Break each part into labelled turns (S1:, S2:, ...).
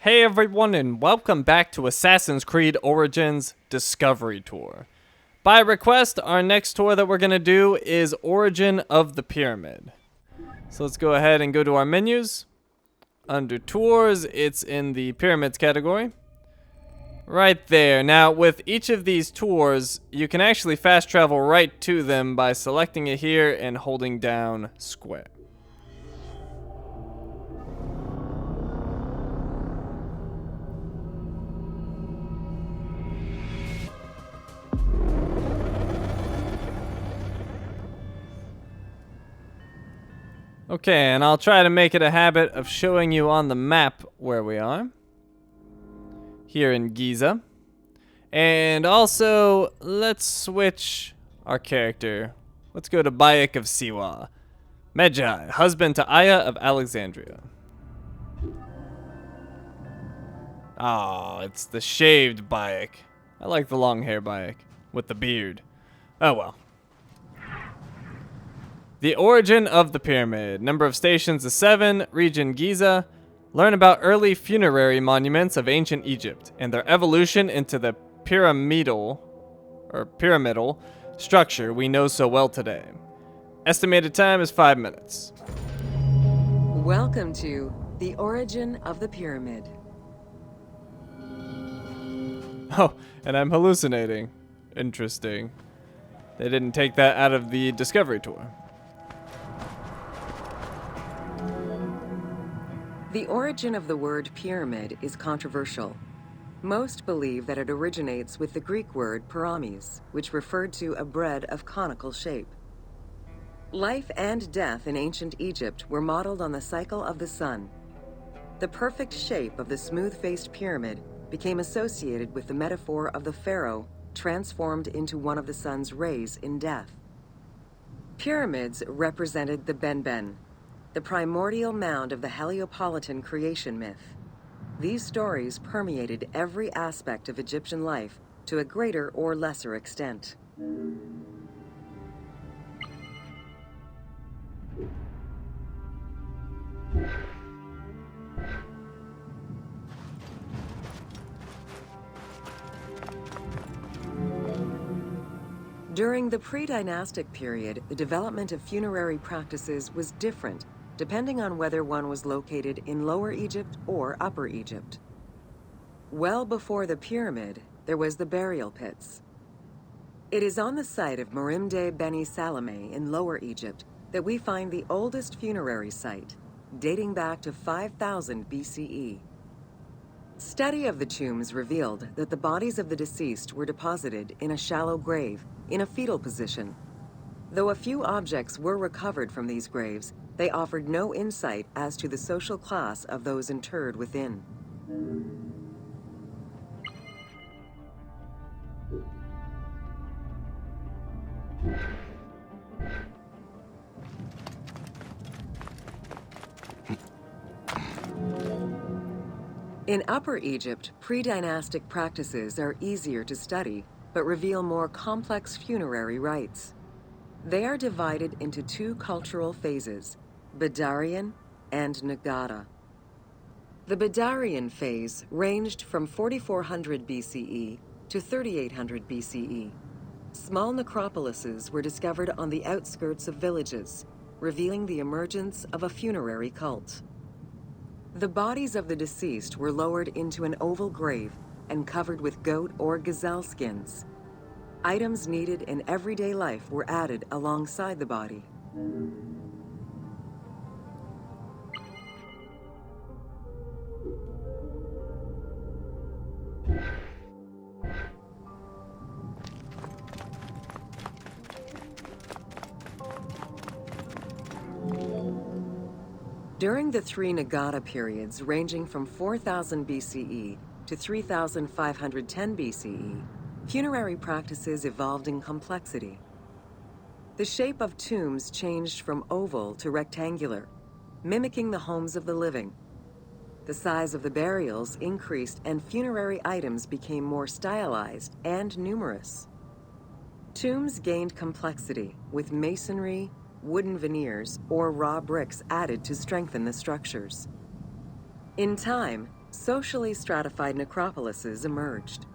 S1: Hey everyone, and welcome back to Assassin's Creed Origins Discovery Tour. By request, our next tour that we're going to do is Origin of the Pyramid. So let's go ahead and go to our menus. Under Tours, it's in the Pyramids category. Right there. Now, with each of these tours, you can actually fast travel right to them by selecting it here and holding down square. Okay, and I'll try to make it a habit of showing you on the map where we are. Here in Giza. And also, let's switch our character. Let's go to Bayek of Siwa. Medjai, husband to Aya of Alexandria. Ah, it's the shaved Bayek. I like the long hair Bayek with the beard. Oh well. The origin of the pyramid. Number of stations is 7. Region Giza. Learn about early funerary monuments of ancient Egypt and their evolution into the pyramidal structure we know so well today. Estimated time is 5 minutes.
S2: Welcome to the origin of the pyramid.
S1: Oh, and I'm hallucinating. Interesting. They didn't take that out of the Discovery Tour.
S2: The origin of the word pyramid is controversial. Most believe that it originates with the Greek word pyramis, which referred to a bread of conical shape. Life and death in ancient Egypt were modeled on the cycle of the sun. The perfect shape of the smooth-faced pyramid became associated with the metaphor of the pharaoh transformed into one of the sun's rays in death. Pyramids represented the Benben, the primordial mound of the Heliopolitan creation myth. These stories permeated every aspect of Egyptian life to a greater or lesser extent. During the pre-dynastic period, the development of funerary practices was different depending on whether one was located in Lower Egypt or Upper Egypt. Well before the pyramid, there was the burial pits. It is on the site of Merimde Beni Salome in Lower Egypt that we find the oldest funerary site, dating back to 5000 BCE. Study of the tombs revealed that the bodies of the deceased were deposited in a shallow grave, in a fetal position. Though a few objects were recovered from these graves, they offered no insight as to the social class of those interred within. In Upper Egypt, pre-dynastic practices are easier to study, but reveal more complex funerary rites. They are divided into two cultural phases, Badarian and Nagada. The Badarian phase ranged from 4400 BCE to 3800 BCE. Small necropolises were discovered on the outskirts of villages, revealing the emergence of a funerary cult. The bodies of the deceased were lowered into an oval grave and covered with goat or gazelle skins. Items needed in everyday life were added alongside the body. During the three Nagada periods ranging from 4000 BCE to 3510 BCE, funerary practices evolved in complexity. The shape of tombs changed from oval to rectangular, mimicking the homes of the living. The size of the burials increased and funerary items became more stylized and numerous. Tombs gained complexity with masonry, wooden veneers, or raw bricks added to strengthen the structures. In time, socially stratified necropolises emerged.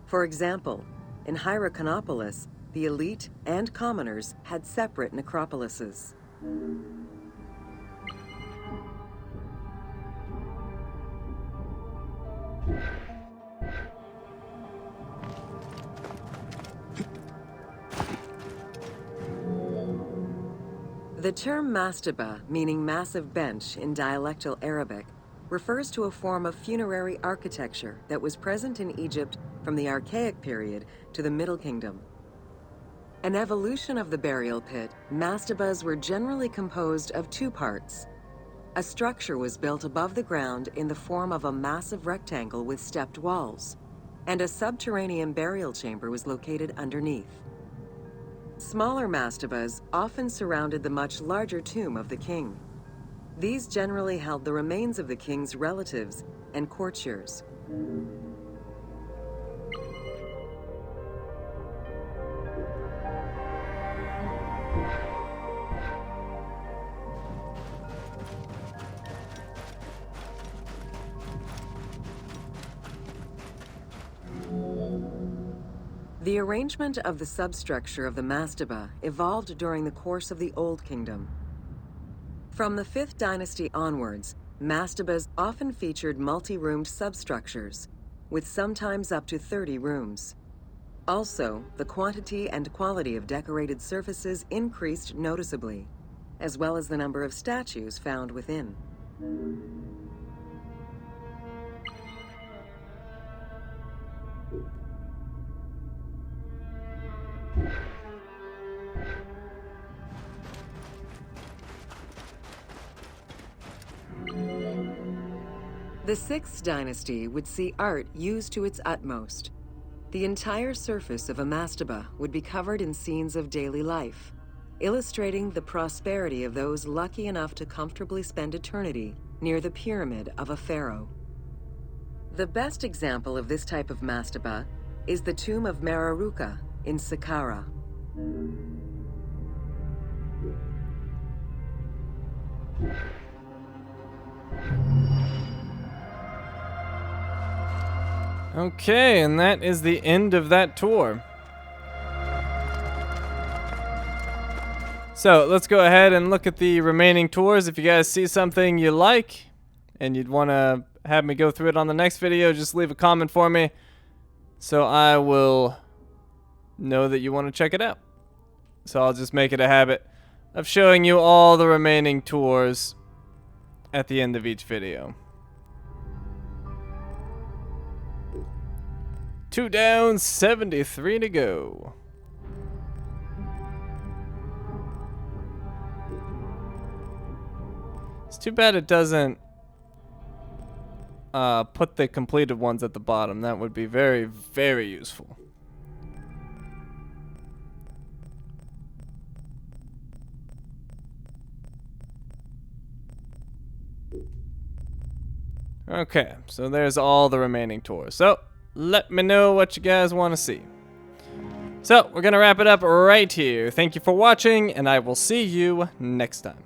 S2: For example, in Hyrcanopolis, the elite and commoners had separate necropolises. The term mastaba, meaning massive bench in dialectal Arabic, refers to a form of funerary architecture that was present in Egypt from the Archaic period to the Middle Kingdom. An evolution of the burial pit, mastabas were generally composed of two parts. A structure was built above the ground in the form of a massive rectangle with stepped walls, and a subterranean burial chamber was located underneath. Smaller mastabas often surrounded the much larger tomb of the king. These generally held the remains of the king's relatives and courtiers. The arrangement of the substructure of the mastaba evolved during the course of the Old Kingdom. From the 5th dynasty onwards, mastabas often featured multi-roomed substructures, with sometimes up to 30 rooms. Also, the quantity and quality of decorated surfaces increased noticeably, as well as the number of statues found within. The 6th dynasty would see art used to its utmost. The entire surface of a mastaba would be covered in scenes of daily life, illustrating the prosperity of those lucky enough to comfortably spend eternity near the pyramid of a pharaoh. The best example of this type of mastaba is the tomb of Mereruka in Saqqara.
S1: Okay, and that is the end of that tour. So let's go ahead and look at the remaining tours. If you guys see something you like and you'd want to have me go through it on the next video, just leave a comment for me so I will know that you want to check it out. So I'll just make it a habit of showing you all the remaining tours at the end of each video. 2 down, 73 to go. It's too bad it doesn't put the completed ones at the bottom. That would be very, very useful. Okay, so there's all the remaining tours. So let me know what you guys want to see. So we're going to wrap it up right here. Thank you for watching, and I will see you next time.